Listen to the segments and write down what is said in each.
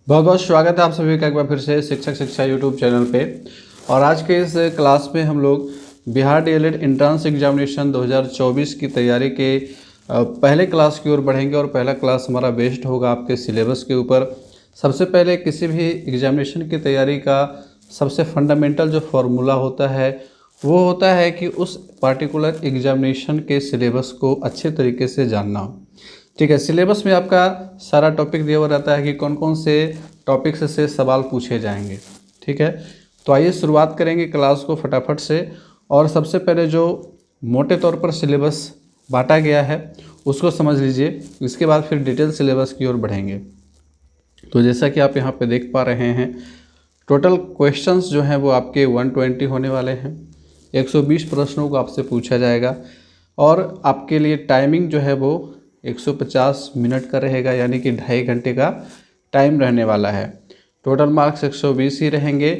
बहुत बहुत स्वागत है आप सभी का एक बार फिर से शिक्षक शिक्षा यूट्यूब चैनल पे। और आज के इस क्लास में हम लोग बिहार डीएलएड एंट्रेंस एग्जामिनेशन 2024 की तैयारी के पहले क्लास की ओर बढ़ेंगे। और पहला क्लास हमारा बेस्ड होगा आपके सिलेबस के ऊपर। सबसे पहले किसी भी एग्जामिनेशन की तैयारी का सबसे फंडामेंटल जो फॉर्मूला होता है वो होता है कि उस पार्टिकुलर एग्जामिनेशन के सिलेबस को अच्छे तरीके से जानना। ठीक है, सिलेबस में आपका सारा टॉपिक दिया हुआ रहता है कि कौन कौन से टॉपिक से सवाल पूछे जाएंगे। ठीक है, तो आइए शुरुआत करेंगे क्लास को फटाफट से। और सबसे पहले जो मोटे तौर पर सिलेबस बांटा गया है उसको समझ लीजिए, इसके बाद फिर डिटेल सिलेबस की ओर बढ़ेंगे। तो जैसा कि आप यहाँ पे देख पा रहे हैं, टोटल क्वेश्चंस जो हैं वो आपके 120 होने वाले हैं। 120 प्रश्नों को आपसे पूछा जाएगा और आपके लिए टाइमिंग जो है वो 150 मिनट का रहेगा, यानी कि 2.5 घंटे का टाइम रहने वाला है। टोटल मार्क्स 120 ही रहेंगे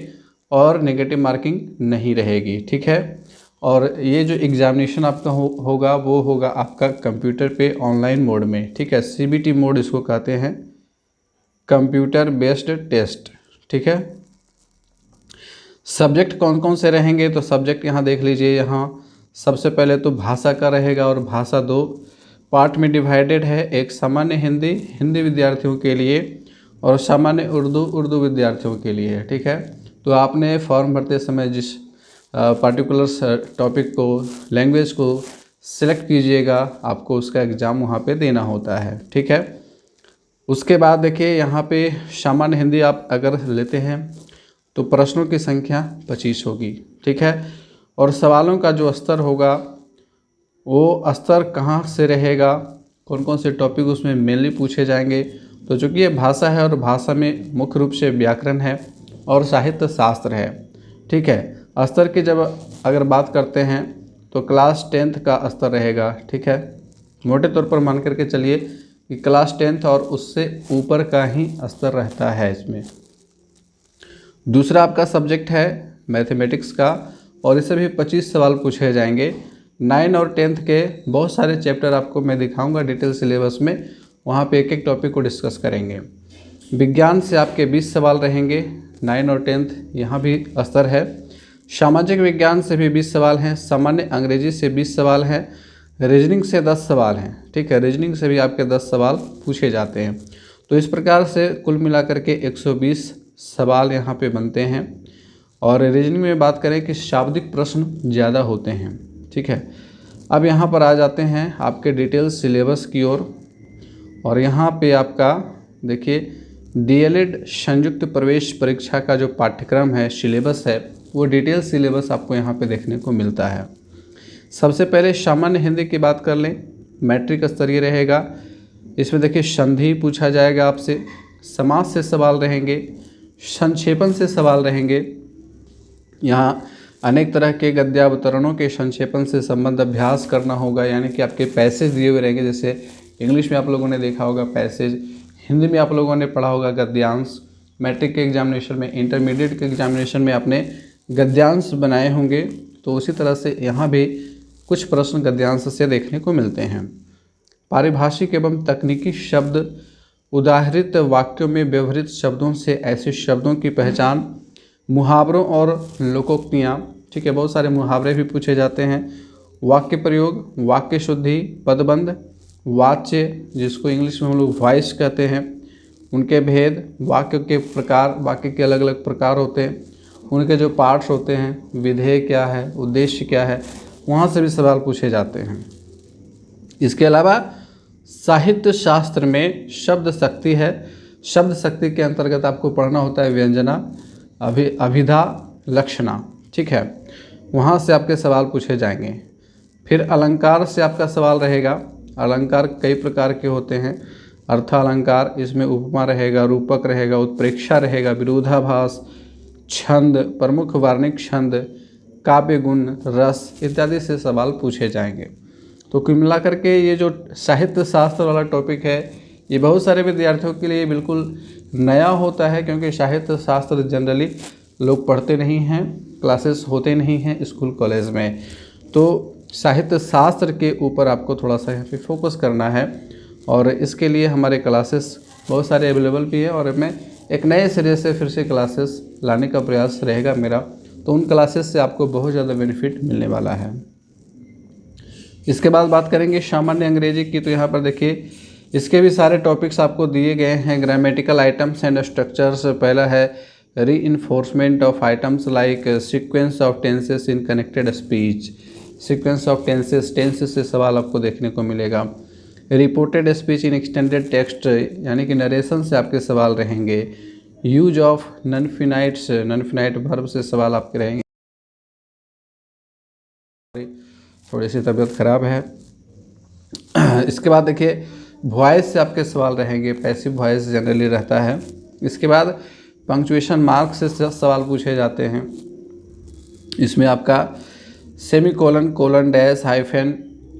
और नेगेटिव मार्किंग नहीं रहेगी। ठीक है, और ये जो एग्ज़ामिनेशन आपका होगा वो होगा आपका कंप्यूटर पे ऑनलाइन मोड में। ठीक है, सीबीटी मोड इसको कहते हैं, कंप्यूटर बेस्ड टेस्ट। ठीक है, सब्जेक्ट कौन कौन से रहेंगे तो सब्जेक्ट यहाँ देख लीजिए। यहाँ सबसे पहले तो भाषा का रहेगा और भाषा 2 पार्ट में डिवाइडेड है। एक सामान्य हिंदी हिंदी विद्यार्थियों के लिए और सामान्य उर्दू उर्दू विद्यार्थियों के लिए। ठीक है, तो आपने फॉर्म भरते समय जिस पार्टिकुलर टॉपिक को लैंग्वेज को सिलेक्ट कीजिएगा आपको उसका एग्ज़ाम वहाँ पे देना होता है। ठीक है, उसके बाद देखिए यहाँ पे सामान्य हिंदी आप अगर लेते हैं तो प्रश्नों की संख्या 25 होगी। ठीक है, और सवालों का जो स्तर होगा वो स्तर कहाँ से रहेगा, कौन कौन से टॉपिक उसमें मेनली पूछे जाएंगे। तो चूँकि ये भाषा है और भाषा में मुख्य रूप से व्याकरण है और साहित्य शास्त्र है। ठीक है, स्तर की जब अगर बात करते हैं तो क्लास 10th का स्तर रहेगा। ठीक है, मोटे तौर पर मान करके चलिए कि क्लास 10th और उससे ऊपर का ही स्तर रहता है इसमें। दूसरा आपका सब्जेक्ट है मैथमेटिक्स का और इससे भी 25 सवाल पूछे जाएंगे। 9 और 10th के बहुत सारे चैप्टर आपको मैं दिखाऊंगा डिटेल सिलेबस में, वहाँ पे एक एक टॉपिक को डिस्कस करेंगे। विज्ञान से आपके 20 सवाल रहेंगे, 9 और 10th यहाँ भी स्तर है। सामाजिक विज्ञान से भी 20 सवाल हैं, सामान्य अंग्रेजी से 20 सवाल हैं, रीजनिंग से 10 सवाल हैं। ठीक है, रीजनिंग से भी आपके 10 सवाल पूछे जाते हैं। तो इस प्रकार से कुल मिलाकर के 120 सवाल यहाँ पे बनते हैं। और रीजनिंग में बात करें कि शाब्दिक प्रश्न ज़्यादा होते हैं। ठीक है, अब यहाँ पर आ जाते हैं आपके डिटेल सिलेबस की ओर। और यहाँ पे आपका देखिए डीएलएड संयुक्त प्रवेश परीक्षा का जो पाठ्यक्रम है, सिलेबस है, वो डिटेल सिलेबस आपको यहाँ पे देखने को मिलता है। सबसे पहले सामान्य हिंदी की बात कर लें, मैट्रिक स्तरीय रहेगा। इसमें देखिए संधि पूछा जाएगा आपसे, समास से सवाल रहेंगे, संक्षेपण से सवाल रहेंगे। यहाँ अनेक तरह के गद्यावतरणों के संक्षेपण से संबंध अभ्यास करना होगा, यानी कि आपके पैसेज दिए हुए रहेंगे। जैसे इंग्लिश में आप लोगों ने देखा होगा पैसेज, हिंदी में आप लोगों ने पढ़ा होगा गद्यांश। मैट्रिक के एग्जामिनेशन में, इंटरमीडिएट के एग्जामिनेशन में आपने गद्यांश बनाए होंगे, तो उसी तरह से यहाँ भी कुछ प्रश्न गद्यांश से देखने को मिलते हैं। पारिभाषिक एवं तकनीकी शब्द, उदाहरित वाक्यों में व्यवहृत शब्दों से ऐसे शब्दों की पहचान, मुहावरों और लोकोक्तियाँ। ठीक है, बहुत सारे मुहावरे भी पूछे जाते हैं। वाक्य प्रयोग, वाक्य शुद्धि, पदबंध, वाच्य जिसको इंग्लिश में हम लोग वॉइस कहते हैं, उनके भेद, वाक्य के प्रकार, वाक्य के अलग अलग प्रकार होते हैं, उनके जो पार्ट्स होते हैं, विधेय क्या है, उद्देश्य क्या है, वहाँ से भी सवाल पूछे जाते हैं। इसके अलावा साहित्य शास्त्र में शब्द शक्ति है। शब्द शक्ति के अंतर्गत आपको पढ़ना होता है व्यंजना, अभिधा, लक्षणा। ठीक है, वहाँ से आपके सवाल पूछे जाएंगे। फिर अलंकार से आपका सवाल रहेगा। अलंकार कई प्रकार के होते हैं। अर्थालंकार, इसमें उपमा रहेगा, रूपक रहेगा, उत्प्रेक्षा रहेगा, विरोधाभास, छंद, प्रमुख वार्णिक छंद, काव्य गुण, रस इत्यादि से सवाल पूछे जाएंगे। तो कुल मिला करके ये जो साहित्य शास्त्र वाला टॉपिक है ये बहुत सारे विद्यार्थियों के लिए बिल्कुल नया होता है, क्योंकि साहित्य शास्त्र जनरली लोग पढ़ते नहीं हैं, क्लासेस होते नहीं हैं स्कूल कॉलेज में। तो साहित्य शास्त्र के ऊपर आपको थोड़ा सा यहाँ पे फोकस करना है और इसके लिए हमारे क्लासेस बहुत सारे अवेलेबल भी है और मैं एक नए सिरे से फिर से क्लासेस लाने का प्रयास रहेगा मेरा, तो उन क्लासेस से आपको बहुत ज़्यादा बेनिफिट मिलने वाला है। इसके बाद बात करेंगे सामान्य अंग्रेजी की, तो यहाँ पर देखिए इसके भी सारे टॉपिक्स आपको दिए गए हैं। ग्रामेटिकल आइटम्स एंड स्ट्रक्चर्स, पहला है reinforcement of items like sequence of tenses in connected speech. Sequence of tenses, tenses से सवाल आपको देखने को मिलेगा। Reported speech in extended text, यानी कि नरेशन से आपके सवाल रहेंगे। यूज ऑफ नॉन-फिनाइट्स, नॉन-फिनाइट वर्ब से सवाल आपके रहेंगे। थोड़ी सी तबीयत खराब है। इसके बाद देखिए वॉइस से आपके सवाल रहेंगे, पैसिव वॉइस जनरली रहता है। इसके बाद पंक्चुएशन मार्क से सवाल पूछे जाते हैं। इसमें आपका semicolon, colon, dash, hyphen,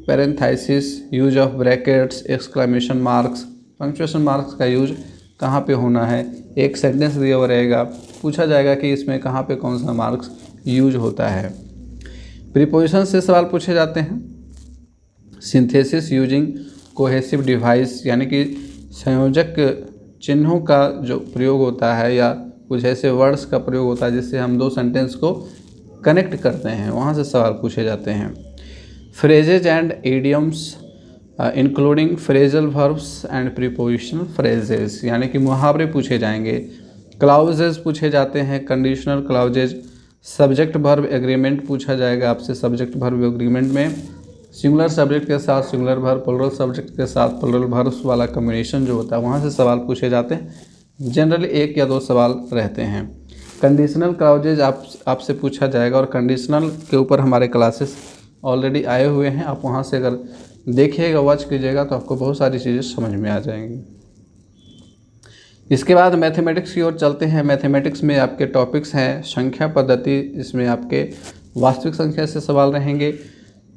parenthesis, use of brackets, exclamation marks. Punctuation marks का यूज कहाँ पे होना है, एक सेंटेंस दिया हुआ रहेगा, पूछा जाएगा कि इसमें कहाँ पे कौन सा मार्क्स यूज होता है। प्रीपोजिशन से सवाल पूछे जाते हैं। सिंथेसिस यूजिंग कोहेसिव डिवाइस, यानी कि संयोजक चिन्हों का जो प्रयोग होता है या कुछ ऐसे वर्ड्स का प्रयोग होता है जिससे हम दो सेंटेंस को कनेक्ट करते हैं, वहाँ से सवाल पूछे जाते हैं। Phrases and idioms including phrasal verbs and prepositional phrases, यानी कि मुहावरे पूछे जाएंगे। क्लाउजेज पूछे जाते हैं, conditional clauses. Subject verb agreement पूछा जाएगा आपसे। सब्जेक्ट वर्ब एग्रीमेंट में सिंगुलर सब्जेक्ट के साथ सिंगुलर वर्ब, प्लुरल सब्जेक्ट के साथ प्लुरल वर्ब्स वाला कम्बिनेशन जो होता है वहाँ से सवाल पूछे जाते हैं। जनरली एक या दो सवाल रहते हैं। कंडीशनल क्लाउजेज आपसे पूछा जाएगा, और कंडीशनल के ऊपर हमारे क्लासेस ऑलरेडी आए हुए हैं। आप वहाँ से अगर देखिएगा, वॉच कीजिएगा, तो आपको बहुत सारी चीज़ें समझ में आ जाएंगी। इसके बाद मैथमेटिक्स की ओर चलते हैं। मैथमेटिक्स में आपके टॉपिक्स हैं संख्या पद्धति, इसमें आपके वास्तविक संख्या से सवाल रहेंगे।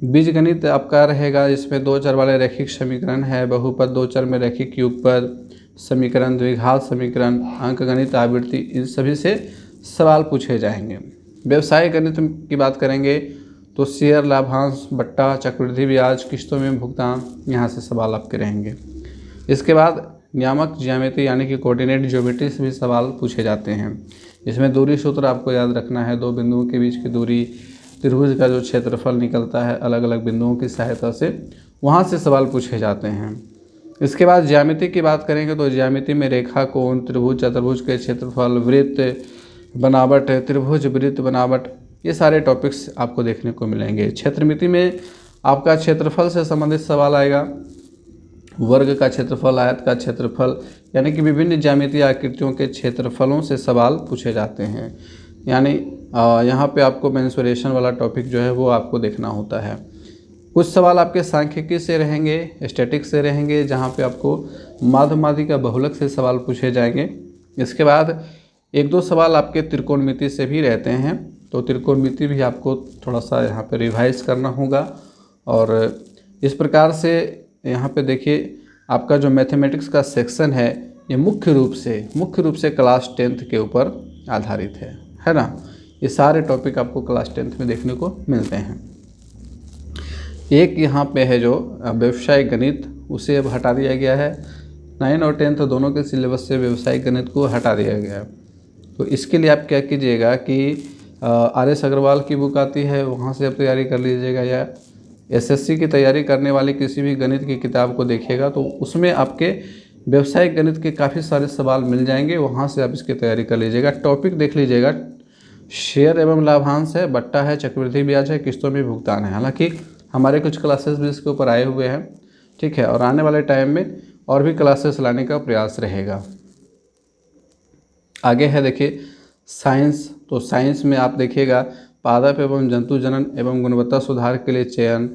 बीजगणित आपका रहेगा, इसमें दो चर वाले रैखिक समीकरण है, बहुपद, दो चर में रैखिक युगपद समीकरण, द्विघात समीकरण, अंकगणित, आवृत्ति, इन सभी से सवाल पूछे जाएंगे। व्यवसाय गणित की बात करेंगे तो शेयर, लाभांश, बट्टा, चक्रवृद्धि ब्याज, किस्तों में भुगतान, यहाँ से सवाल आपके रहेंगे। इसके बाद नियामक ज्यामिति यानी कि कोऑर्डिनेट ज्योमेट्री से भी सवाल पूछे जाते हैं। इसमें दूरी सूत्र आपको याद रखना है, दो बिंदुओं के बीच की दूरी, त्रिभुज का जो क्षेत्रफल निकलता है अलग अलग बिंदुओं की सहायता से, वहाँ से सवाल पूछे जाते हैं। इसके बाद ज्यामिति की बात करेंगे तो ज्यामिति में रेखा, कोण, त्रिभुज, चतुर्भुज के क्षेत्रफल, वृत्त, बनावट, त्रिभुज, वृत्त, बनावट, ये सारे टॉपिक्स आपको देखने को मिलेंगे। क्षेत्रमिति में आपका क्षेत्रफल से संबंधित सवाल आएगा, वर्ग का क्षेत्रफल, आयत का क्षेत्रफल, यानी कि विभिन्न ज्यामितीय आकृतियों के क्षेत्रफलों से सवाल पूछे जाते हैं। यानी यहाँ पे आपको मेंसुरेशन वाला टॉपिक जो है वो आपको देखना होता है। कुछ सवाल आपके सांख्यिकी से रहेंगे, स्टैटिक्स से रहेंगे, जहाँ पे आपको माध्यमाधिका बहुलक से सवाल पूछे जाएंगे। इसके बाद एक दो सवाल आपके त्रिकोणमिति से भी रहते हैं, तो त्रिकोणमिति भी आपको थोड़ा सा यहाँ पे रिवाइज करना होगा। और इस प्रकार से यहाँ पे देखिए आपका जो मैथमेटिक्स का सेक्शन है ये मुख्य रूप से क्लास 10th के ऊपर आधारित है ना। ये सारे टॉपिक आपको क्लास 10th में देखने को मिलते हैं। एक यहाँ पे है जो व्यवसायिक गणित, उसे अब हटा दिया गया है। 9 और 10th दोनों के सिलेबस से व्यवसायिक गणित को हटा दिया गया है। तो इसके लिए आप क्या कीजिएगा कि RS अग्रवाल की बुक आती है, वहाँ से आप तैयारी कर लीजिएगा, या SSC की तैयारी करने वाले किसी भी गणित की किताब को देखिएगा तो उसमें आपके व्यवसायिक गणित के काफ़ी सारे सवाल मिल जाएंगे, वहाँ से आप इसकी तैयारी कर लीजिएगा। टॉपिक देख लीजिएगा, शेयर एवं लाभांश है, बट्टा है, चक्रवृद्धि ब्याज है, किस्तों में भुगतान है। हालांकि हमारे कुछ क्लासेस भी इसके ऊपर आए हुए हैं, ठीक है, और आने वाले टाइम में और भी क्लासेस लाने का प्रयास रहेगा। आगे है देखिए साइंस, तो साइंस में आप देखिएगा पादप एवं जंतु जनन एवं गुणवत्ता सुधार के लिए चयन,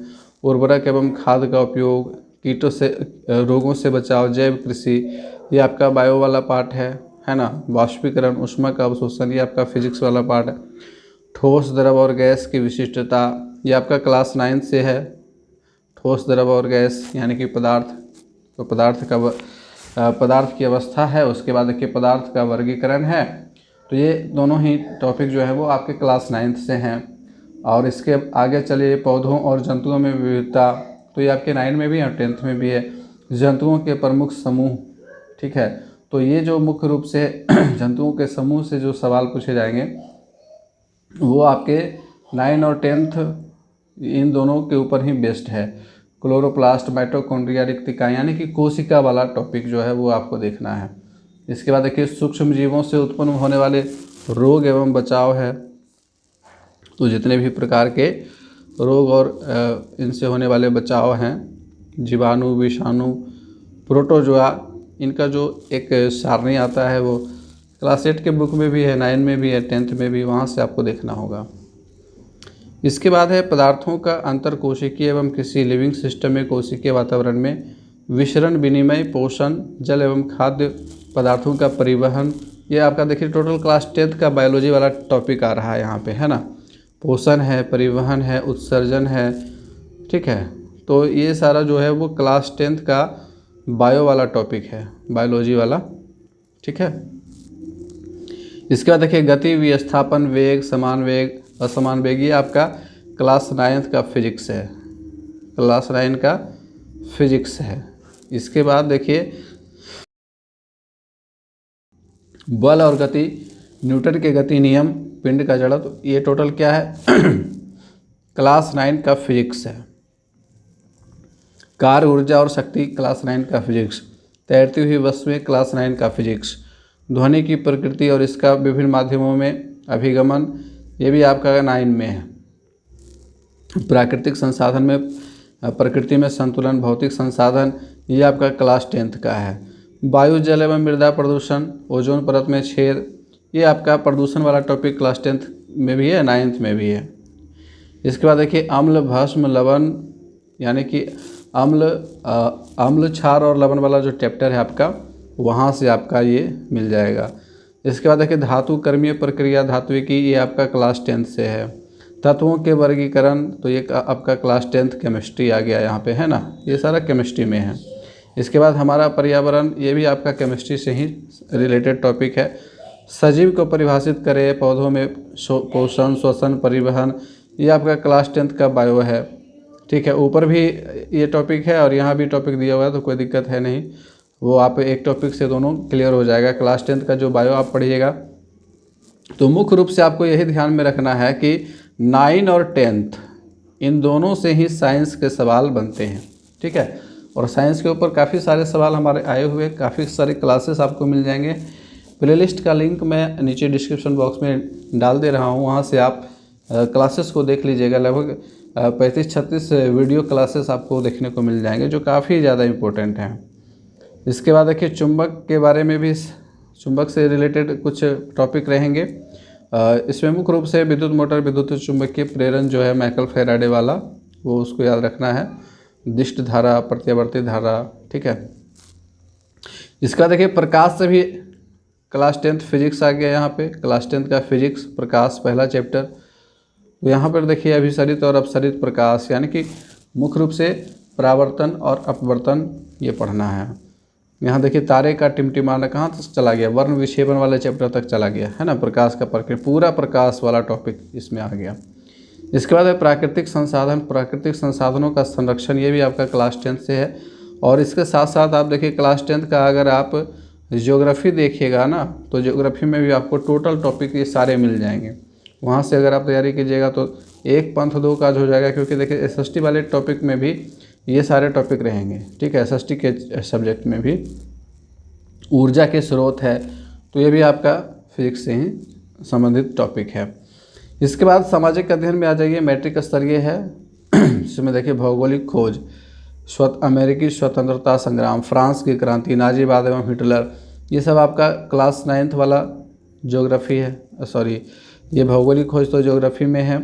उर्वरक एवं खाद का उपयोग, कीटों से, रोगों से बचाव, जैव कृषि, ये आपका बायो वाला पार्ट है ना। वाष्पीकरण, ऊष्मा का अवशोषण, ये आपका फिजिक्स वाला पार्ट है। ठोस, द्रव और गैस की विशिष्टता, ये आपका क्लास 9 से है। ठोस, द्रव और गैस यानी कि पदार्थ, तो पदार्थ की अवस्था है। उसके बाद देखिए पदार्थ का वर्गीकरण है। तो ये दोनों ही टॉपिक जो है वो आपके क्लास 9 से हैं। और इसके आगे चलिए पौधों और जंतुओं में विविधता, तो ये आपके 9 में भी है और 10th में भी है। जंतुओं के प्रमुख समूह, ठीक है, तो ये जो मुख्य रूप से जंतुओं के समूह से जो सवाल पूछे जाएंगे वो आपके 9 और 10th इन दोनों के ऊपर ही बेस्ड है। क्लोरोप्लास्ट, माइटोकॉन्ड्रिया, रिक्तिका यानी कि कोशिका वाला टॉपिक जो है वो आपको देखना है। इसके बाद देखिए सूक्ष्म जीवों से उत्पन्न होने वाले रोग एवं बचाव है। तो जितने भी प्रकार के रोग और इनसे होने वाले बचाव हैं, जीवाणु, विषाणु, प्रोटोजोआ, इनका जो एक सारणी आता है वो क्लास 8 के बुक में भी है, 9 में भी है, 10th में भी, वहाँ से आपको देखना होगा। इसके बाद है पदार्थों का अंतर कोशिकीय एवं किसी लिविंग सिस्टम में कोशिकीय वातावरण में विसरण, विनिमय, पोषण, जल एवं खाद्य पदार्थों का परिवहन। ये आपका देखिए टोटल क्लास 10th का बायोलॉजी वाला टॉपिक आ रहा है यहाँ पे, है ना। पोषण है, परिवहन है, उत्सर्जन है, ठीक है। तो ये सारा जो है वो क्लास 10th का बायो वाला टॉपिक है, बायोलॉजी वाला, ठीक है। इसके बाद देखिए गति, विस्थापन, वेग, समान वेग, असमान वेग, ये आपका क्लास 9th का फिजिक्स है, क्लास 9 का फिजिक्स है। इसके बाद देखिए बल और गति, न्यूटन के गति नियम, पिंड का जड़त्व, ये टोटल क्या है क्लास 9 का फिजिक्स है। कार्य, ऊर्जा और शक्ति, क्लास 9 का फिजिक्स। तैरती हुई वस्तुएं, क्लास 9 का फिजिक्स। ध्वनि की प्रकृति और इसका विभिन्न माध्यमों में अभिगमन, ये भी आपका 9 में है। प्राकृतिक संसाधन में, प्रकृति में संतुलन, भौतिक संसाधन, ये आपका क्लास 10th का है। वायु, जल एवं मृदा प्रदूषण, ओजोन परत में छेद, ये आपका प्रदूषण वाला टॉपिक क्लास 10th में भी है, 9th में भी है। इसके बाद देखिए अम्ल, भस्म, लवण, यानी कि अम्ल, क्षार और लवण वाला जो चैप्टर है आपका, वहाँ से आपका ये मिल जाएगा। इसके बाद देखिए धातु, कर्मीय प्रक्रिया, धात्विकी, ये आपका क्लास 10th से है। तत्वों के वर्गीकरण, तो ये आपका क्लास 10th केमिस्ट्री आ गया यहाँ पे, है ना, ये सारा केमिस्ट्री में है। इसके बाद हमारा पर्यावरण, ये भी आपका केमिस्ट्री से ही रिलेटेड टॉपिक है। सजीव को परिभाषित करें, पौधों में पोषण, श्वसन, परिवहन, ये आपका क्लास 10th का बायो है, ठीक है। ऊपर भी ये टॉपिक है और यहाँ भी टॉपिक दिया हुआ है, तो कोई दिक्कत है नहीं, वो आप एक टॉपिक से दोनों क्लियर हो जाएगा। क्लास 10th का जो बायो आप पढ़िएगा, तो मुख्य रूप से आपको यही ध्यान में रखना है कि 9 और 10th इन दोनों से ही साइंस के सवाल बनते हैं, ठीक है। और साइंस के ऊपर काफ़ी सारे सवाल हमारे आए हुए, काफ़ी सारे क्लासेस आपको मिल जाएंगे। प्लेलिस्ट का लिंक मैं नीचे डिस्क्रिप्शन बॉक्स में डाल दे रहा हूँ, वहाँ से आप क्लासेस को देख लीजिएगा। लगभग 35-36 वीडियो क्लासेस आपको देखने को मिल जाएंगे, जो काफ़ी ज़्यादा इम्पोर्टेंट हैं। इसके बाद देखिए चुंबक के बारे में भी, चुंबक से रिलेटेड कुछ टॉपिक रहेंगे। इसमें मुख्य रूप से विद्युत मोटर, विद्युत चुंबकीय प्रेरण जो है माइकल फैराडे वाला, वो उसको याद रखना है। दिष्ट धारा, प्रत्यावर्ती धारा, ठीक है। इसका देखिए प्रकाश से भी क्लास 10th फिजिक्स आ गया यहाँ पे, क्लास 10th का फिजिक्स, प्रकाश पहला चैप्टर। तो यहाँ पर देखिए अभिसरित और अपसरित प्रकाश, यानी कि मुख्य रूप से परावर्तन और अपवर्तन ये पढ़ना है। यहाँ देखिए तारे का टिमटिमाना कहाँ तक चला गया, वर्ण विक्षेपण वाले चैप्टर तक चला गया, है ना। प्रकाश का प्रक्रिया, पूरा प्रकाश वाला टॉपिक इसमें आ गया। इसके बाद है प्राकृतिक संसाधन, प्राकृतिक संसाधनों का संरक्षण, ये भी आपका क्लास 10th से है। और इसके साथ साथ आप देखिए क्लास 10th का अगर आप ज्योग्राफी देखिएगा ना, तो ज्योग्राफी में भी आपको टोटल टॉपिक ये सारे मिल जाएंगे। वहाँ से अगर आप तैयारी कीजिएगा तो एक पंथ दो काज हो जाएगा, क्योंकि देखिए एसएसटी वाले टॉपिक में भी ये सारे टॉपिक रहेंगे, ठीक है। एसएसटी के सब्जेक्ट में भी ऊर्जा के स्रोत है, तो ये भी आपका फिजिक्स से ही संबंधित टॉपिक है। इसके बाद सामाजिक अध्ययन में आ जाइए, मैट्रिक स्तरीय है। इसमें देखिए भौगोलिक खोज, अमेरिकी स्वतंत्रता संग्राम, फ्रांस की क्रांति, नाजीवाद एवं हिटलर, ये सब आपका क्लास 9th वाला ज्योग्राफी है। सॉरी, ये भौगोलिक खोज तो ज्योग्राफी में है।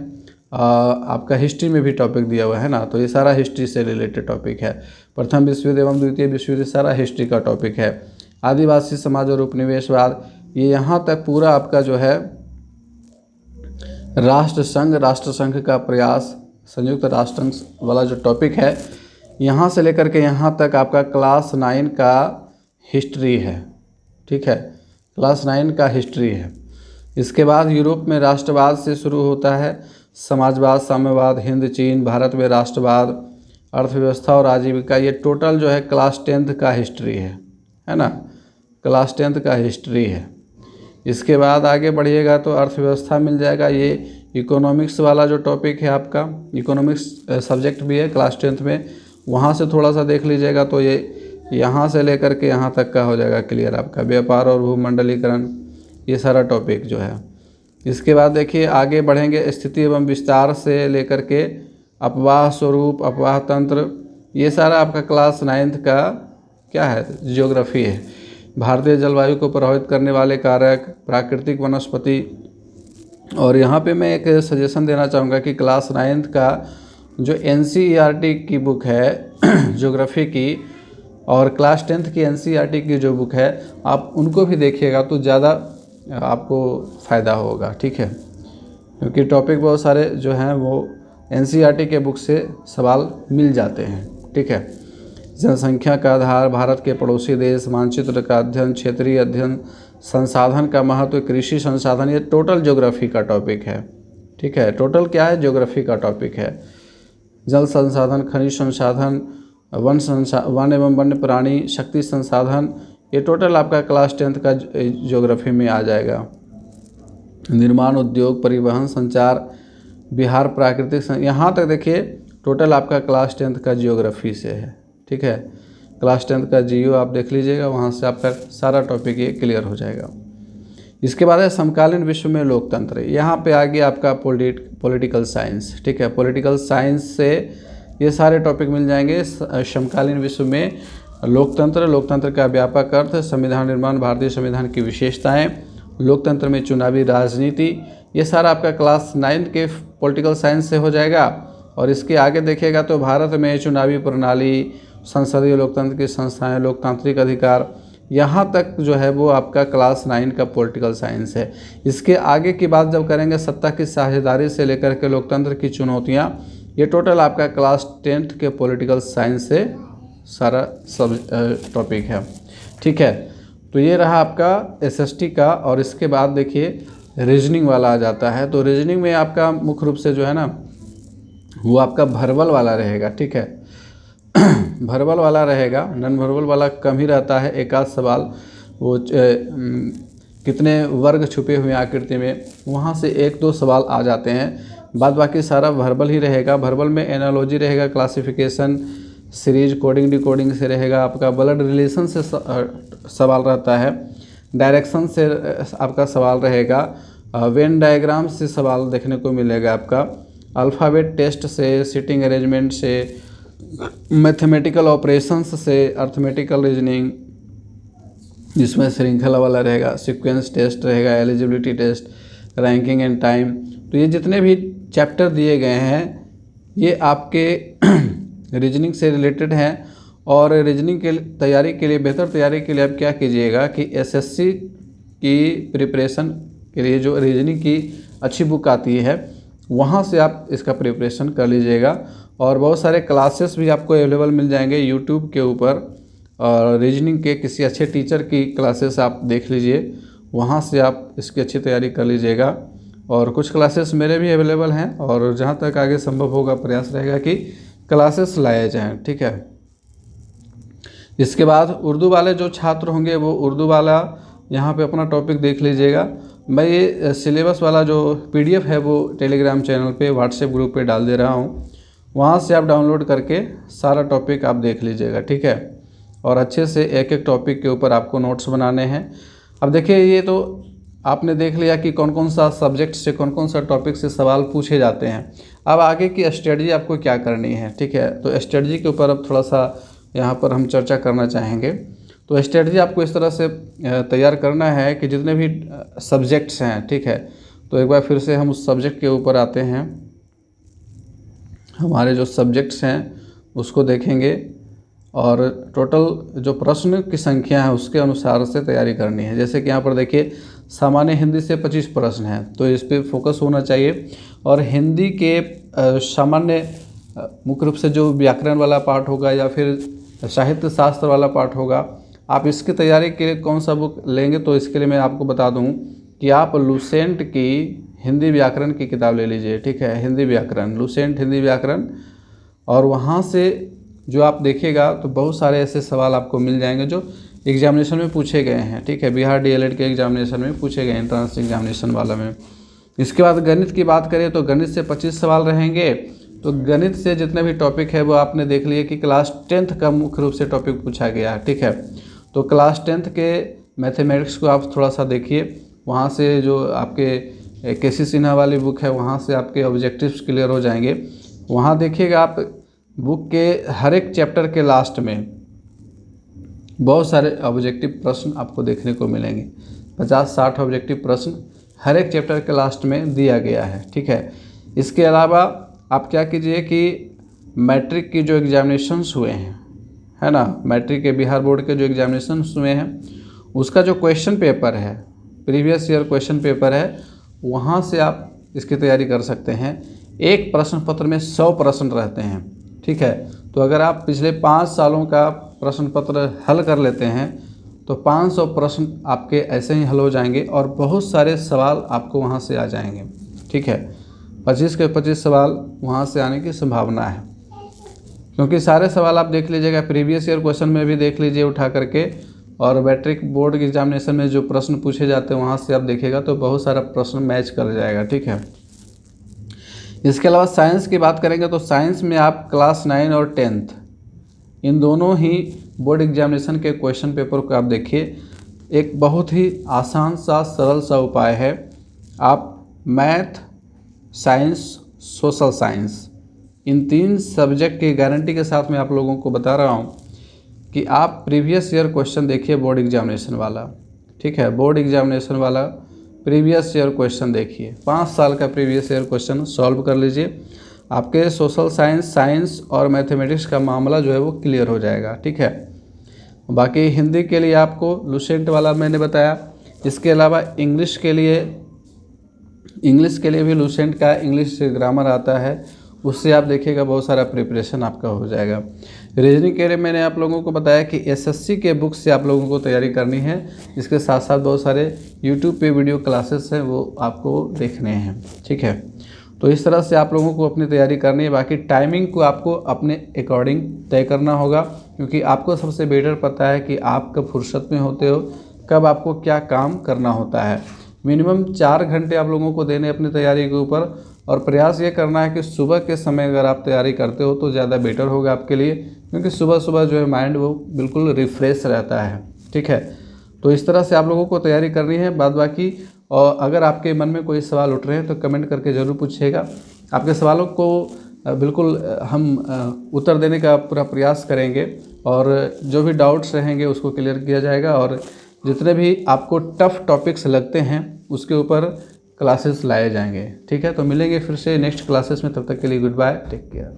आपका हिस्ट्री में भी टॉपिक दिया हुआ है ना, तो ये सारा हिस्ट्री से रिलेटेड टॉपिक है। प्रथम विश्व युद्ध एवं द्वितीय विश्व युद्ध सारा हिस्ट्री का टॉपिक है। आदिवासी समाज और उपनिवेशवाद, ये यहाँ तक पूरा आपका जो है राष्ट्रसंघ का प्रयास, संयुक्त राष्ट्र वाला जो टॉपिक है, यहाँ से लेकर के यहाँ तक आपका क्लास 9 का हिस्ट्री है, ठीक है। क्लास 9 का हिस्ट्री है। इसके बाद यूरोप में राष्ट्रवाद से शुरू होता है, समाजवाद, साम्यवाद, हिंद, चीन, भारत में राष्ट्रवाद, अर्थव्यवस्था और आजीविका, ये टोटल जो है क्लास 10th का हिस्ट्री है ना। क्लास 10th का हिस्ट्री है। इसके बाद आगे बढ़िएगा तो अर्थव्यवस्था मिल जाएगा। ये इकोनॉमिक्स वाला जो टॉपिक है आपका, इकोनॉमिक्स सब्जेक्ट भी है क्लास 10th में, वहाँ से थोड़ा सा देख लीजिएगा तो ये यहाँ से लेकर के यहाँ तक का हो जाएगा क्लियर आपका। व्यापार और भूमंडलीकरण, ये सारा टॉपिक जो है। इसके बाद देखिए आगे बढ़ेंगे, स्थिति एवं विस्तार से लेकर के अपवाह स्वरूप, अपवाह तंत्र, ये सारा आपका क्लास 9th का क्या है, ज्योग्राफी है। भारतीय जलवायु को प्रभावित करने वाले कारक, प्राकृतिक वनस्पति। और यहाँ पे मैं एक सजेशन देना चाहूँगा कि क्लास 9th का जो NCERT की बुक है ज्योग्राफी की, और क्लास 10th की NCERT की जो बुक है, आप उनको भी देखिएगा तो ज़्यादा आपको फ़ायदा होगा, ठीक है। क्योंकि टॉपिक बहुत सारे जो हैं वो NCERT के बुक से सवाल मिल जाते हैं, ठीक है। जनसंख्या का आधार, भारत के पड़ोसी देश, मानचित्र का अध्ययन, क्षेत्रीय अध्ययन, संसाधन का महत्व, कृषि संसाधन, ये टोटल ज्योग्राफी का टॉपिक है, ठीक है। टोटल क्या है, ज्योग्राफी का टॉपिक है। जल संसाधन, खनिज संसाधन, वन एवं वन्य प्राणी, शक्ति संसाधन, ये टोटल आपका क्लास 10th का ज्योग्राफी में आ जाएगा। निर्माण उद्योग, परिवहन, संचार, बिहार प्राकृतिक, यहाँ तक देखिए टोटल आपका क्लास 10th का ज्योग्राफी से है, ठीक है। क्लास 10th का जीओ आप देख लीजिएगा, वहाँ से आपका सारा टॉपिक ये क्लियर हो जाएगा। इसके बाद है समकालीन विश्व में लोकतंत्र। यहाँ पे आ गया आपका पॉलिटिकल साइंस, ठीक है। पॉलिटिकल साइंस से ये सारे टॉपिक मिल जाएंगे। समकालीन विश्व में लोकतंत्र, लोकतंत्र का व्यापक अर्थ, संविधान निर्माण, भारतीय संविधान की विशेषताएं, लोकतंत्र में चुनावी राजनीति, ये सारा आपका क्लास 9 के पॉलिटिकल साइंस से हो जाएगा। और इसके आगे देखिएगा तो भारत में चुनावी प्रणाली, संसदीय लोकतंत्र की संस्थाएं, लोकतांत्रिक अधिकार, यहाँ तक जो है वो आपका क्लास 9 का पॉलिटिकल साइंस है। इसके आगे की बात जब करेंगे, सत्ता की साझेदारी से लेकर के लोकतंत्र की चुनौतियाँ, ये टोटल आपका क्लास 10th के पॉलिटिकल साइंस से सारा सब टॉपिक है, ठीक है। तो ये रहा आपका SST का। और इसके बाद देखिए रीजनिंग वाला आ जाता है। तो रीजनिंग में आपका मुख्य रूप से जो है ना वो आपका वर्बल वाला रहेगा, ठीक है। वर्बल वाला रहेगा, नॉन वर्बल वाला कम ही रहता है। एक आध सवाल वो कितने वर्ग छुपे हुए आकृति में, वहाँ से 1-2 सवाल आ जाते हैं, बाद बाकी सारा वर्बल ही रहेगा। वर्बल में एनालॉजी रहेगा, क्लासिफिकेशन, सीरीज, कोडिंग, डिकोडिंग से रहेगा। आपका ब्लड रिलेशन से सवाल रहता है, डायरेक्शन से आपका सवाल रहेगा, वेन डायग्राम से सवाल देखने को मिलेगा आपका, अल्फ़ाबेट टेस्ट से, सीटिंग अरेंजमेंट से, मैथमेटिकल ऑपरेशंस से, अर्थमेटिकल रीजनिंग जिसमें श्रृंखला वाला रहेगा, सीक्वेंस टेस्ट रहेगा, eligibility test, ranking and time. तो ये जितने भी चैप्टर दिए गए हैं ये आपके रीजनिंग से रिलेटेड हैं। और रीजनिंग के तैयारी के लिए, बेहतर तैयारी के लिए आप क्या कीजिएगा कि SSC की प्रिपरेशन के लिए जो रीजनिंग की अच्छी बुक आती है वहाँ से आप इसका प्रिपरेशन कर लीजिएगा। और बहुत सारे क्लासेस भी आपको अवेलेबल मिल जाएंगे यूट्यूब के ऊपर, और रीजनिंग के किसी अच्छे टीचर की क्लासेस आप देख लीजिए, वहाँ से आप इसकी अच्छी तैयारी कर लीजिएगा। और कुछ क्लासेस मेरे भी अवेलेबल हैं, और जहाँ तक आगे संभव होगा प्रयास रहेगा कि क्लासेस लाए जाएँ, ठीक है। इसके बाद उर्दू वाले जो छात्र होंगे वो उर्दू वाला यहाँ पे अपना टॉपिक देख लीजिएगा। मैं ये सिलेबस वाला जो PDF है वो टेलीग्राम चैनल पे, व्हाट्सएप ग्रुप पे डाल दे रहा हूँ, वहाँ से आप डाउनलोड करके सारा टॉपिक आप देख लीजिएगा, ठीक है। और अच्छे से एक एक टॉपिक के ऊपर आपको नोट्स बनाने हैं। अब देखिए ये तो आपने देख लिया कि कौन कौन सा सब्जेक्ट से, कौन कौन सा टॉपिक से सवाल पूछे जाते हैं। अब आगे की स्ट्रेटजी आपको क्या करनी है, ठीक है। तो स्ट्रेटजी के ऊपर अब थोड़ा सा यहाँ पर हम चर्चा करना चाहेंगे। तो स्ट्रेटजी आपको इस तरह से तैयार करना है कि जितने भी सब्जेक्ट्स हैं, ठीक है। तो एक बार फिर से हम उस सब्जेक्ट के ऊपर आते हैं, हमारे जो सब्जेक्ट्स हैं उसको देखेंगे, और टोटल जो प्रश्न की संख्या है उसके अनुसार से तैयारी करनी है। जैसे कि यहाँ पर देखिए सामान्य हिंदी से 25 प्रश्न हैं, तो इस पर फोकस होना चाहिए। और हिंदी के सामान्य मुख्य रूप से जो व्याकरण वाला पार्ट होगा या फिर साहित्य शास्त्र वाला पार्ट होगा, आप इसकी तैयारी के लिए कौन सा बुक लेंगे, तो इसके लिए मैं आपको बता दूं कि आप लुसेंट की हिंदी व्याकरण की किताब ले लीजिए, ठीक है। हिंदी व्याकरण, लुसेंट हिंदी व्याकरण, और वहाँ से जो आप देखिएगा तो बहुत सारे ऐसे सवाल आपको मिल जाएंगे जो एग्जामिनेशन में पूछे गए हैं, ठीक है, बिहार डीएलएड के एग्जामिनेशन में पूछे गए, एंट्रेंस एग्जामिनेशन वाला में। इसके बाद गणित की बात करें तो गणित से 25 सवाल रहेंगे। तो गणित से जितने भी टॉपिक है वो आपने देख लिए कि क्लास 10th का मुख्य रूप से टॉपिक पूछा गया है, ठीक है। तो क्लास 10th के मैथमेटिक्स को आप थोड़ा सा देखिए, वहाँ से जो आपके केसी सिन्हा वाली बुक है वहाँ से आपके ऑब्जेक्टिव्स क्लियर हो जाएंगे। वहाँ देखिएगा आप बुक के हर एक चैप्टर के लास्ट में बहुत सारे ऑब्जेक्टिव प्रश्न आपको देखने को मिलेंगे। 50-60 ऑब्जेक्टिव प्रश्न हर एक चैप्टर के लास्ट में दिया गया है, ठीक है। इसके अलावा आप क्या कीजिए कि मैट्रिक की जो एग्जामिनेशंस हुए हैं, है ना, मैट्रिक के बिहार बोर्ड के जो एग्जामिनेशंस हुए हैं उसका जो क्वेश्चन पेपर है, प्रीवियस ईयर क्वेश्चन पेपर है, वहाँ से आप इसकी तैयारी कर सकते हैं। एक प्रश्न पत्र में 100 प्रश्न रहते हैं, ठीक है। तो अगर आप पिछले 5 सालों का प्रश्न पत्र हल कर लेते हैं तो 500 प्रश्न आपके ऐसे ही हल हो जाएंगे और बहुत सारे सवाल आपको वहाँ से आ जाएंगे, ठीक है। 25 के 25 सवाल वहाँ से आने की संभावना है, क्योंकि सारे सवाल आप देख लीजिएगा, प्रीवियस ईयर क्वेश्चन में भी देख लीजिए उठा करके, और मैट्रिक बोर्ड के एग्जामिनेशन में जो प्रश्न पूछे जाते हैं वहाँ से आप देखिएगा तो बहुत सारा प्रश्न मैच कर जाएगा, ठीक है। इसके अलावा साइंस की बात करेंगे तो साइंस में आप क्लास 9 और 10th इन दोनों ही बोर्ड एग्जामिनेशन के क्वेश्चन पेपर को आप देखिए। एक बहुत ही आसान सा सरल सा उपाय है, आप मैथ, साइंस, सोशल साइंस इन 3 सब्जेक्ट की गारंटी के साथ मैं आप लोगों को बता रहा हूँ कि आप प्रीवियस ईयर क्वेश्चन देखिए बोर्ड एग्जामिनेशन वाला, ठीक है। बोर्ड एग्जामिनेशन वाला प्रीवियस ईयर क्वेश्चन देखिए, 5 साल का प्रीवियस ईयर क्वेश्चन सॉल्व कर लीजिए, आपके सोशल साइंस, साइंस और मैथमेटिक्स का मामला जो है वो क्लियर हो जाएगा, ठीक है। बाकी हिंदी के लिए आपको लुसेंट वाला मैंने बताया। इसके अलावा इंग्लिश के लिए भी लुसेंट का इंग्लिश ग्रामर आता है, उससे आप देखिएगा बहुत सारा प्रिपरेशन आपका हो जाएगा। रीजनिंग के लिए मैंने आप लोगों को बताया कि एसएससी के बुक से आप लोगों को तैयारी करनी है। इसके साथ साथ बहुत सारे यूट्यूब पे वीडियो क्लासेस हैं वो आपको देखने हैं, ठीक है। तो इस तरह से आप लोगों को अपनी तैयारी करनी है। बाकी टाइमिंग को आपको अपने अकॉर्डिंग तय करना होगा, क्योंकि आपको सबसे बेटर पता है कि आप कब फुर्सत में होते हो, कब आपको क्या काम करना होता है। मिनिमम 4 घंटे आप लोगों को देने अपनी तैयारी के ऊपर, और प्रयास ये करना है कि सुबह के समय अगर आप तैयारी करते हो तो ज़्यादा बेटर होगा आपके लिए, क्योंकि सुबह सुबह जो है माइंड वो बिल्कुल रिफ़्रेश रहता है, ठीक है। तो इस तरह से आप लोगों को तैयारी करनी है। बाद बाकी और अगर आपके मन में कोई सवाल उठ रहे हैं तो कमेंट करके ज़रूर पूछिएगा। आपके सवालों को बिल्कुल हम उत्तर देने का पूरा प्रयास करेंगे, और जो भी डाउट्स रहेंगे उसको क्लियर किया जाएगा, और जितने भी आपको टफ़ टॉपिक्स लगते हैं उसके ऊपर क्लासेस लाए जाएंगे, ठीक है। तो मिलेंगे फिर से नेक्स्ट क्लासेस में, तब तक के लिए गुड बाय, टेक केयर।